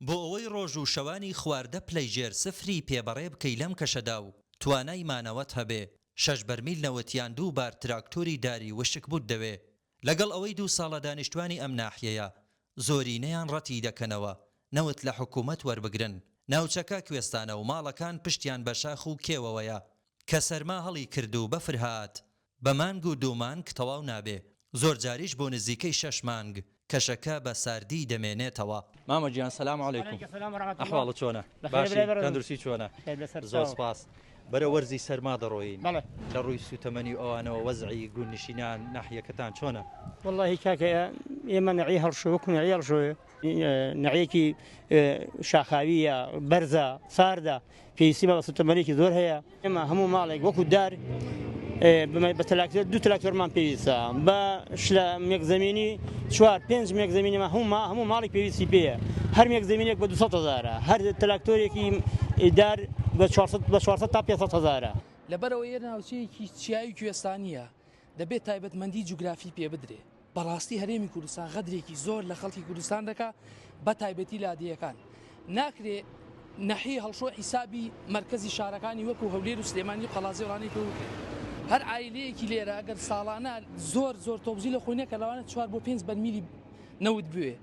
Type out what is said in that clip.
بۆ ئەوەی ڕۆژ و شەوانی خواردە پلەیژێر سفری پێبەڕێ بکەی لەم کەشەدا و توانای مانەوەت هەبێ 6 بەرمیل نەوەتیان 2 بار تراکتۆری داری وشک بوت دەوێ لەگەڵ ئەوەی 2 ساڵە دانیشتوانی ئەم ناحیەیە زۆرینەیان ڕەتی دەکەنەوە نەوت لە حکوومەت وەربگرن ناوچەکە کوێستانە و ماڵەکان پشتیان بە شاخ و کێوەوەیە کە سەرما هەڵی کرد و بەفر هات بە مانگ و 2 مانگ تەواو نابێ زۆر جاریش بۆ نزیکەی 6 مانگ کەشەکە بە ساردی دەمێنێتەوە. مامە گیان سەلام عەلەیکوم. ئەحواڵت چۆنە؟ باشی تەندروستی چۆنە؟ زۆر سپاس. بەرە وەرزی سەرما دەڕۆین لە ڕووی سوتەمەنی ئەوانەوە وەزعی گوندنشینان ناحیەکەتان چۆنە؟ والله کاکە ئێمە نەعی هەڵشۆ وەکو نەعی هەڵشۆیە نەعیەکی شاخاویە بەرزە ساردە پێویستی بە سوتەمەنیێکی زۆر هەیە ئێمە هەموو ماڵێک وەکو دار بە تراکتۆر 2 تراکتۆرمان پێویستە بە شلە مێکزەمینی 4-5 مێکزەمینیمە هەموو ماڵی پێویستی پێیە هەر مێکزەمینێک بە 200,000 هەر تراکتۆرێکی دار بە 400 تا 500,000 لەبەرەوە ئێرە ناوچەیەکی چیایی کوێستانیە دەبێت تایبەتمەندی جوگرافی پێ بدرێ بەڕاستی هەرێمی کوردستان غەدرێکی زۆر لە خەڵکی کوردستان دەکا بە تایبەتی لادیەکان ناکرێ نەحی هەڵشۆ حیسابی مرکزی شارەکانی وەکو هەولێر و سلێمانی قەڵازێڕانی و هەر عایلەیەکی لێرە ئەگەر ساڵانە زۆر تۆبزی لە خۆینەکە لەوانە 4 بۆ 5 بەرمیلی نەوت بوێ